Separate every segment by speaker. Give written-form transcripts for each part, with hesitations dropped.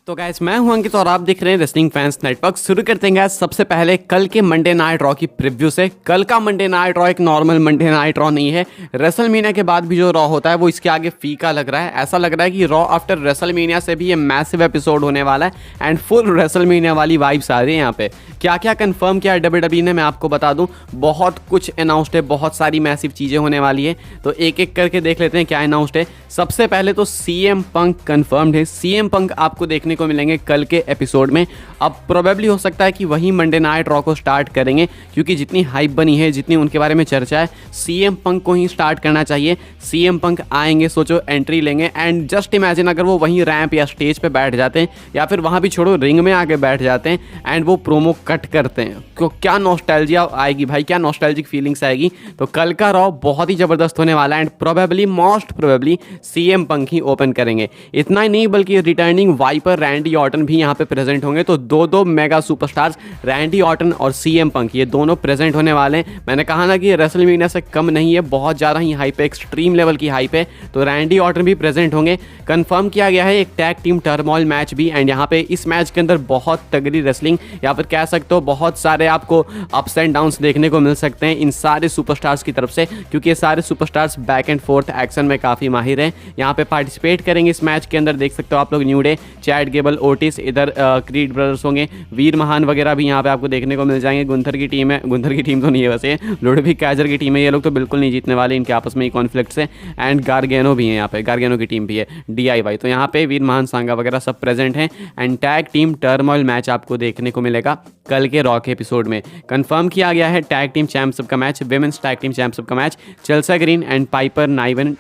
Speaker 1: तो गाइस मैं हूं अंकित और आप देख रहे हैं रेसलिंग फैंस नेटवर्क। शुरू करते हैं गाइस सबसे पहले कल के मंडे नाइट रॉ की प्रीव्यू से। कल का मंडे नाइट रॉ एक नॉर्मल मंडे नाइट रॉ नहीं है। रेसलमेनिया के बाद भी जो रॉ होता है वो इसके आगे फीका लग रहा है। ऐसा लग रहा है कि रॉ आफ्टर रेसलमेनिया से भी ये मैसिव एपिसोड होने वाला है एंड फुल रेसलमेनिया वाली वाइब्स आ रही है यहाँ पे। क्या क्या कंफर्म किया है डब्ल्यूडब्ल्यूई ने मैं आपको बता दूं। बहुत कुछ अनाउंस्ड है, बहुत सारी मैसिव चीज़ें होने वाली है, तो एक एक करके देख लेते हैं क्या अनाउंस्ड है। सबसे पहले तो सीएम पंक कंफर्म्ड है। सीएम पंक आपको देखने को मिलेंगे कल के एपिसोड में। अब प्रोबेबली हो सकता है कि वही मंडे नाइट रॉ को स्टार्ट करेंगे, क्योंकि जितनी हाइप बनी है, जितनी उनके बारे में चर्चा है, सीएम पंक को ही स्टार्ट करना चाहिए। सीएम पंक आएंगे, सोचो एंट्री लेंगे एंड जस्ट इमेजिन अगर वो वहीं रैंप या स्टेज पे बैठ जाते हैं, या फिर वहाँ भी छोड़ो रिंग में आके बैठ जाते हैं एंड वो प्रोमो कट करते हैं, तो क्या नॉस्टैल्जिया आएगी भाई, क्या नॉस्टैल्जिक फीलिंग्स आएगी। तो कल का रॉ बहुत ही ज़बरदस्त होने वाला है and probably most probably CM Punk he open करेंगे। इतना ही नहीं बल्कि रिटर्निंग वाइपर रैंडी ऑर्टन भी यहाँ पे प्रेजेंट होंगे। तो दो मेगा सुपरस्टार्स रैंडी ऑर्टन और सीएम पंक ये दोनों प्रेजेंट होने वाले हैं। मैंने कहा ना कि रेसलमेनिया से कम नहीं है, बहुत ज़्यादा ही हाइप है, एक्सट्रीम लेवल की हाइप है। तो रैंडी ऑर्टन भी प्रेजेंट होंगे। कंफर्म किया गया है एक टैग टीम टर्मोइल मैच भी एंड यहाँ पे इस मैच के अंदर बहुत तगड़ी रेसलिंग या फिर कह सकते हो बहुत सारे आपको अप्स एंड डाउन्स देखने को मिल सकते हैं इन सारे सुपरस्टार्स की तरफ से, क्योंकि ये सारे superstars back and fourth action में काफ़ी माहिर हैं। यहाँ पे पार्टिसिपेट करेंगे इस मैच के अंदर। देख सकते हो आप लोग new day, Chad Gable, Otis, इधर क्रीड ब्रदर्स होंगे, वीर महान वगैरह भी यहाँ पे आपको देखने को मिल जाएंगे। गुंथर की टीम है, गुंथर की टीम तो नहीं है वैसे, लुडविक काइजर की टीम है। ये लोग तो बिल्कुल नहीं जीतने वाले, इनके आपस में ही कॉन्फ्लिक्ट है। एंड गार्गेनो भी है यहाँ पे, गार्गेनो की टीम भी है, DIY। तो यहाँ पे वीर महान, सांगा वगैरह सब प्रेजेंट हैं and tag team turmoil match आपको देखने को मिलेगा कल के रॉ के एपिसोड में। कंफर्म किया गया है टैग टीम चैंपियनशिप का match, women's tag team championship का match. Chelsea Green and Piper Niven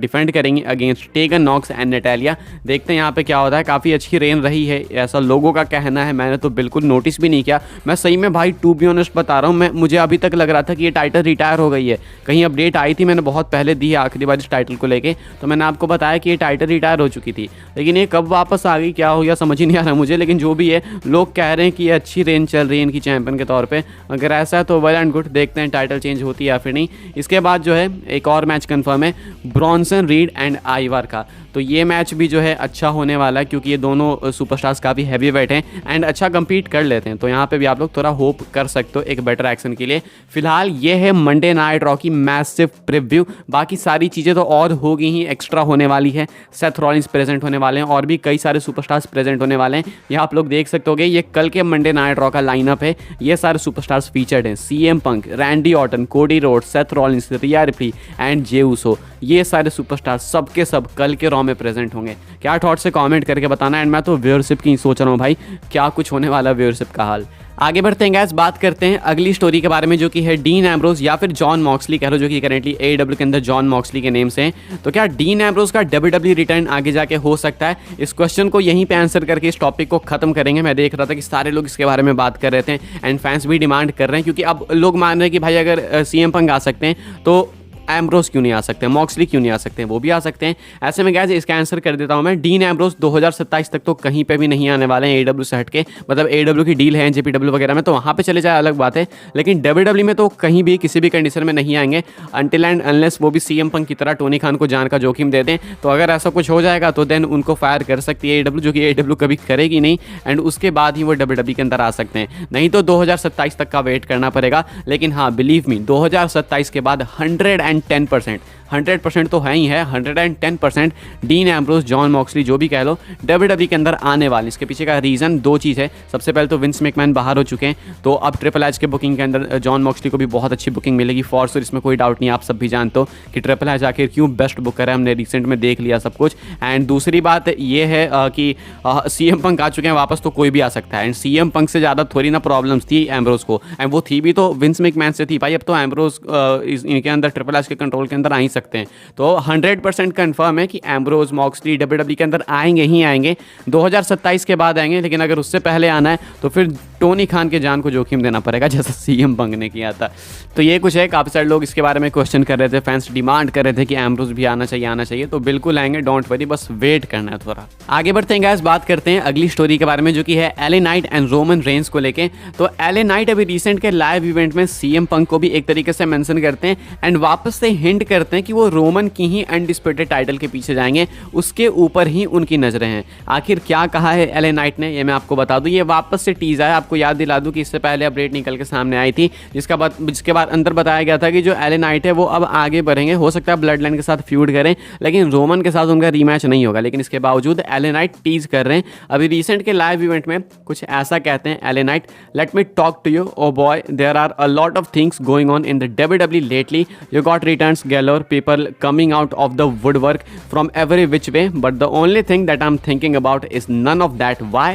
Speaker 1: defend करेंगी against Tegan Nox and Natalia. देखते हैं यहाँ पे क्या होता है। काफ़ी अच्छी रेन रही है ऐसा लोगों का कहना है, मैंने तो बिल्कुल नोटिस भी नहीं किया। मैं सही में भाई टू बी ऑनेस्ट बता रहा हूँ, मुझे अभी तक लग रहा था कि ये टाइटल रिटायर हो गई है। कहीं अपडेट आई थी, मैंने बहुत पहले दी है आखिरी बार इस टाइटल को लेके, तो मैंने आपको बताया कि ये टाइटल रिटायर हो चुकी थी, लेकिन ये कब वापस आ गई क्या हो गया समझ ही नहीं आ रहा मुझे। लेकिन जो भी है, लोग कह रहे हैं कि ये अच्छी रेन चल रही है इनकी चैंपियन के तौर पे। अगर ऐसा है तो वेल एंड गुड, देखते हैं टाइटल चेंज होती है या फिर नहीं। इसके बाद जो है एक और मैच कंफर्म है, ब्रॉन्सन रीड एंड आइवर का। तो ये मैच भी जो है अच्छा होने वाला है, क्योंकि ये दोनों सुपरस्टार्स काफ़ी हैवी वेट हैं एंड अच्छा कंपीट कर लेते हैं। तो यहाँ पे भी आप लोग थोड़ा होप कर सकते हो एक बेटर एक्शन के लिए। फिलहाल ये है मंडे नाइट रॉ की मैसिव प्रीव्यू। बाकी सारी चीज़ें तो और होगी ही, एक्स्ट्रा होने वाली है। सेथ रॉलिंस प्रेजेंट होने वाले हैं और भी कई सारे सुपरस्टार्स प्रेजेंट होने वाले हैं। यहाँ आप लोग देख सकते होगे, ये कल के मंडे नाइट रॉ का लाइनअप है। ये सारे सुपरस्टार्स फीचर्ड हैं, CM Punk, Randy Orton, Cody Rhodes, Seth Rollins, Riya replay and Jey Uso. ये सारे सुपरस्टार्स सब के सब कल के रॉ में प्रेजेंट होंगे। क्या थॉट्स से कमेंट करके बताना। एंड मैं तो व्यूअरशिप की सोच रहा हूँ भाई, क्या कुछ होने वाला व्यूअरशिप का हाल। आगे बढ़ते हैं गाइस, बात करते हैं अगली स्टोरी के बारे में, जो कि है डीन एम्ब्रोज या फिर जॉन मॉक्सली कह लो, जो कि करेंटली AEW के अंदर जॉन मॉक्सली के नेम से हैं। तो क्या डीन एम्ब्रोज का WWE रिटर्न आगे जाके हो सकता है? इस क्वेश्चन को यहीं पे आंसर करके इस टॉपिक को खत्म करेंगे। मैं देख रहा था कि सारे लोग इसके बारे में बात कर रहे थे एंड फैंस भी डिमांड कर रहे हैं, क्योंकि अब लोग मान रहे हैं कि भाई अगर सीएम पंक आ सकते हैं तो एम्ब्रोज क्यों नहीं आ सकते, मॉक्सली क्यों नहीं आ सकते हैं, वो भी आ सकते हैं। ऐसे में गाइस इसका आंसर कर देता हूं मैं, डीन एम्ब्रोज 2027 तक तो कहीं पे भी नहीं आने वाले हैं AEW से हट के। मतलब AEW की डील है JPW वगैरह में, तो वहाँ पे चले जाए अलग बात है, लेकिन WWE में तो कहीं भी किसी भी कंडीशन में नहीं आएंगे अनटिल एंड अनलेस वो भी सीएम पंक की तरह टोनी खान को जान का जोखिम दे दें। तो अगर ऐसा कुछ हो जाएगा तो देन उनको फायर कर सकती है AEW, जो कि AEW कभी करेगी नहीं एंड उसके बाद ही वो WWE के अंदर आ सकते हैं। नहीं तो 2027 तक का वेट करना पड़ेगा। लेकिन हाँ, बिलीव मी, 2027 के बाद 110% तो है ही है, 110% डीन एम्ब्रोज, जॉन मॉक्सली जो भी कह लो, WWE के अंदर आने वाले। इसके पीछे का रीज़न दो चीज़ है। सबसे पहले तो विंस मैकमैन बाहर हो चुके हैं, तो अब ट्रिपल एच के बुकिंग के अंदर जॉन मॉक्सली को भी बहुत अच्छी बुकिंग मिलेगी फॉर श्योर, इसमें कोई डाउट नहीं। आप सब भी जानते हो कि ट्रिपल एच आखिर क्यों बेस्ट बुकर है, हमने रिसेंट में देख लिया सब कुछ। एंड दूसरी बात ये है कि सीएम पंक आ चुके हैं वापस, तो कोई भी आ सकता है एंड सीएम पंक से ज़्यादा थोड़ी ना प्रॉब्लम्स थी एम्ब्रोज को, एंड वो थी भी तो विंस मैकमैन से थी भाई। अब तो एम्ब्रोज इनके अंदर ट्रिपल एच के कंट्रोल के अंदर आ ही सकते हैं। तो 100% कंफर्म है कि एम्ब्रोज, मॉक्सली WWE के अंदर आएंगे ही आएंगे। 2027 के बाद आएंगे, लेकिन अगर उससे पहले आना है तो फिर टोनी खान के जान को जोखिम देना पड़ेगा जैसा सीएम पंक ने किया था। तो ये कुछ है, काफ़ी सारे लोग इसके बारे में क्वेश्चन कर रहे थे, फैंस डिमांड कर रहे थे कि एम्ब्रोस भी आना चाहिए, तो बिल्कुल आएंगे, डोंट वरी, बस वेट करना है थोड़ा। आगे बढ़ते हैं गाइस, बात करते हैं अगली स्टोरी के बारे में जो कि है LA Knight and Roman Reigns को लेके। तो एले नाइट अभी रिसेंट के लाइव इवेंट में सीएम पंक को भी एक तरीके से मेंशन करते हैं एंड वापस से हिंट करते हैं कि वो रोमन की ही अनडिस्प्यूटेड टाइटल के पीछे जाएंगे, उसके ऊपर ही उनकी नजरें हैं। आखिर क्या कहा है एले नाइट ने, ये मैं आपको बता दूं, ये वापस से टीज आया। आपको याद दिला दूं कि इससे पहले अपडेट निकल के सामने आई थी जिसके बाद अंदर बताया गया था कि जो एले नाइट है वो अब आगे बढ़ेंगे, हो सकता है ब्लड लाइन के साथ फ्यूड करें, लेकिन रोमन के साथ उनका रीमैच नहीं होगा। लेकिन इसके बावजूद एले नाइट टीज कर रहे हैं। अभी रिसेंट के लाइव इवेंट में कुछ ऐसा कहते हैं एले नाइट, let me talk to you, oh boy, there are a lot of things going on in the WWE lately. You got returns galore, people coming out of the woodwork from every which way, but the only thing that I'm thinking about is none of that. Why?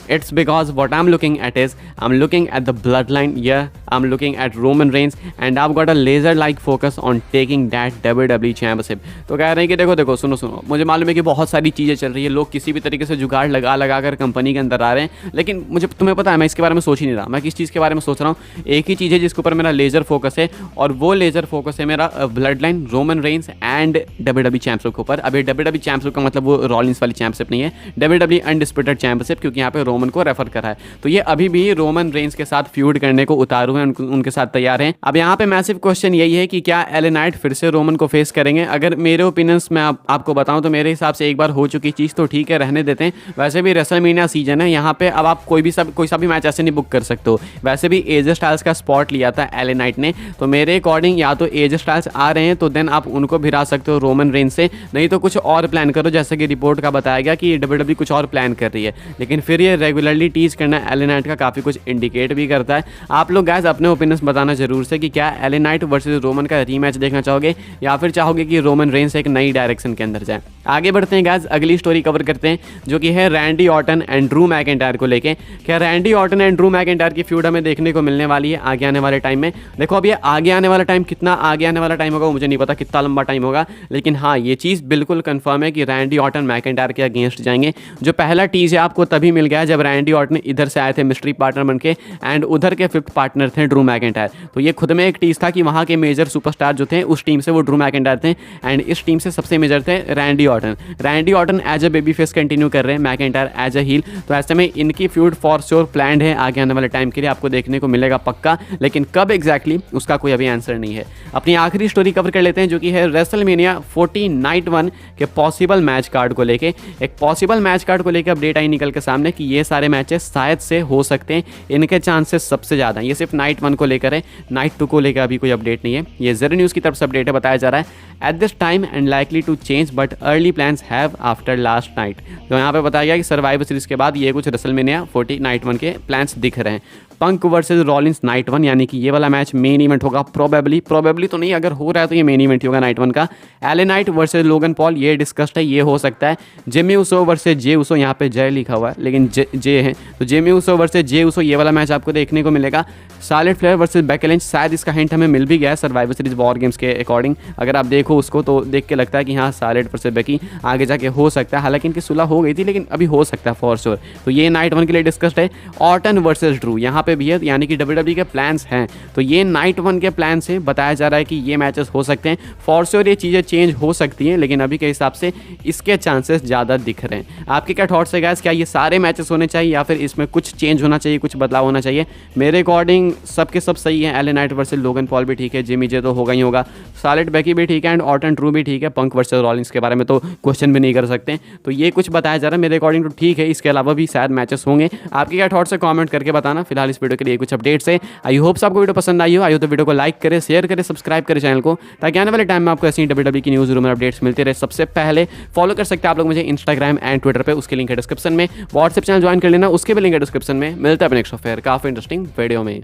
Speaker 1: It's because what I'm looking at is I'm looking at the bloodline. Yeah, I'm looking at Roman Reigns and I've got a laser-like focus on taking that WWE championship. तो कह रहे हैं कि देखो सुनो, मुझे मालूम है कि बहुत सारी चीज़ें चल रही है, लोग किसी भी तरीके से जुगाड़ लगा कर कंपनी के अंदर आ रहे हैं, लेकिन तुम्हें पता है मैं इसके बारे में सोच ही नहीं रहा। मैं किस चीज़ के बारे में सोच रहा हूँ, एक ही चीज़ है जिसके ऊपर मेरा लेजर फोकस है, और वो लेजर फोकस है मेरा blood line, Roman Reigns and WWE championship के ऊपर। अभी WWE चैंपियनशिप का मतलब वो रॉलिंस वाली चैंपियनशिप नहीं है, WWE अनडिस्प्यूटेड चैंपियनशिप, क्योंकि यहाँ पे रोमन को रेफर करा है। तो ये अभी भी रोमन रेंस के साथ फ्यूड करने को उतारू हैं, उनके साथ तैयार हैं। अब यहाँ पे मैसिव क्वेश्चन यही है कि क्या एले नाइट फिर से रोमन को फेस करेंगे। अगर मेरे ओपिनियंस में आपको बताऊँ तो मेरे हिसाब से एक बार हो चुकी चीज़ तो ठीक है, रहने देते हैं। वैसे भी रेसलमेनिया सीजन है, यहाँ पे अब आप कोई सा भी मैच ऐसे नहीं बुक कर सकते हो। वैसे भी एजे स्टाइल्स का स्पॉट लिया था एले नाइट ने, तो मेरे अकॉर्डिंग या तो एजे स्टाइल्स आ रहे हैं तो देन आप उनको भिरा सकते हो रोमन रेंस से, नहीं तो कुछ और प्लान करो, जैसे कि रिपोर्ट का बताया गया कि WWE कुछ और प्लान कर रही है। लेकिन फिर ये रेगुलरली टीज करना एले नाइट का काफ़ी कुछ इंडिकेट भी करता है। आप लोग गाइस अपने ओपिनियंस बताना जरूर से कि क्या एले नाइट वर्सेस रोमन का रीमैच देखना चाहोगे या फिर चाहोगे कि रोमन रेंस एक नई डायरेक्शन के अंदर जाए। आगे बढ़ते हैं गाइस, अगली स्टोरी कवर करते हैं जो कि है Randy Orton and Drew McIntyre को लेके। क्या Randy Orton and Drew McIntyre की फ्यूड हमें देखने को मिलने वाली है आगे आने वाले टाइम में। देखो अब ये आगे आने वाला टाइम कितना आगे आने वाला टाइम होगा मुझे नहीं पता, कितना लंबा टाइम होगा, लेकिन हाँ ये चीज़ बिल्कुल कंफर्म है कि रैंडी ऑर्टन मैकिंटायर के अगेंस्ट जाएंगे। जो पहला टीज है आपको तभी मिल गया जब रैंडी ऑर्टन इधर से आए थे मिस्ट्री पार्टनर बन के, एंड उधर के फिफ्थ पार्टनर थे ड्रू मैकिंटायर। तो ये खुद में एक टीज था कि वहाँ के मेजर सुपरस्टार जो थे उस टीम से वो ड्रू मैकिंटायर थे, एंड इस टीम से सबसे मेजर थे Randy Orton as a baby face continue कर रहे हैं, मैकिंटायर एज अ हील। तो ऐसे में इनकी फ्यूड फॉर श्योर प्लान्ड है, आगे आने वाले टाइम के लिए आपको देखने को मिलेगा पक्का, लेकिन कब एग्जैक्टली उसका कोई अभी आंसर नहीं है। अपनी आखिरी स्टोरी कवर कर लेते हैं जो कि है रेसलमेनिया 40 नाइट 1 के पॉसिबल मैच कार्ड को लेके। एक पॉसिबल मैच कार्ड को लेकर अपडेट आई निकल के सामने कि ये सारे मैचेस शायद से हो सकते हैं, इनके चांसेस सबसे ज़्यादा हैं। ये सिर्फ नाइट 1 को लेकर है, नाइट 2 को लेकर अभी कोई अपडेट नहीं है। ये ज़ेरो न्यूज़ की तरफ से अपडेट है, बताया जा रहा है at this time and likely to change but early plans have after last night. तो यहाँ पे बताया गया कि सर्वाइवर सीरीज के बाद ये कुछ रेसलमेनिया 40 नाइट 1 के प्लान्स दिख रहे हैं। पंक वर्सेस रॉलिंस नाइट 1 यानी कि ये वाला मैच मेन इवेंट होगा, प्रोबेबली तो नहीं, अगर हो रहा है तो ये मेन इवेंट होगा नाइट 1 का। LA Knight versus Logan Paul ये डिस्कस्ड है, ये हो सकता है। जिमी उसो वर्सेस जे उसो, यहाँ पे जय लिखा हुआ है लेकिन जे है, तो जिमी उसो वर्सेस जे उसो ये वाला मैच आपको देखने को मिलेगा। Charlotte Flair versus Becky Lynch, शायद इसका हिंट हमें मिल भी गया है सर्वाइवर सीरीज वॉर गेम्स के अकॉर्डिंग। अगर आप देखो उसको तो देख के लगता है कि हाँ शार्लेट वर्सेस बेकी आगे जाके हो सकता है, हालांकि इनकी सुलह हो गई थी लेकिन अभी हो सकता है फॉर श्योर। तो ये नाइट 1 के लिए डिस्कस्ड है। ऑर्टन वर्सेस ड्रू यहाँ पे भी है, यानी कि WWE के प्लान्स हैं, तो ये नाइट 1 के प्लान से बताया जा रहा है कि ये मैचेस हो सकते हैं फॉर श्योर। ये चीज़ें चेंज हो सकती हैं लेकिन अभी के हिसाब से इसके चांसेस ज़्यादा दिख रहे हैं। आपके क्या थॉट्स है गाइस, क्या ये सारे मैचेस होने चाहिए या फिर इसमें कुछ चेंज होना चाहिए, कुछ बदलाव होना चाहिए? मेरे अकॉर्डिंग सबके सब सही है। LA Knight versus Logan Paul भी ठीक है, जिमी जे तो होगा ही होगा, शार्लेट बेकी भी ठीक है, एंड ऑर्टन ड्रू भी ठीक है। पंक वर्सेस रॉलिंस के बारे में तो क्वेश्चन भी नहीं कर सकते। तो ये कुछ बताया जा रहा है मेरे अकॉर्डिंग तो ठीक है, इसके अलावा भी शायद मैचेस होंगे। आपके क्या थॉट्स है कमेंट करके बताना। फिलहाल इस वीडियो के लिए कुछ अपडेट्स है। आई होप्स आपको वीडियो पसंद आई हो तो वीडियो को लाइक करें, शेयर करें, सब्सक्राइब करें चैनल को, ताकि आने वाले टाइम में आपको ऐसी WWE की न्यूज़ रूमर अपडेट्स मिलते रहे सबसे पहले। फॉलो कर सकते हैं आप लोग मुझे इंस्टाग्राम एंड ट्विटर पे, उसके लिंक है डिस्क्रिप्शन में। व्हाट्सएप चैनल ज्वाइन कर लेना, उसके भी लिंक है डिस्क्रिप्शन में। मिलता है नेक्स्ट फेयर काफ़ी इंटरेस्टिंग वीडियो में।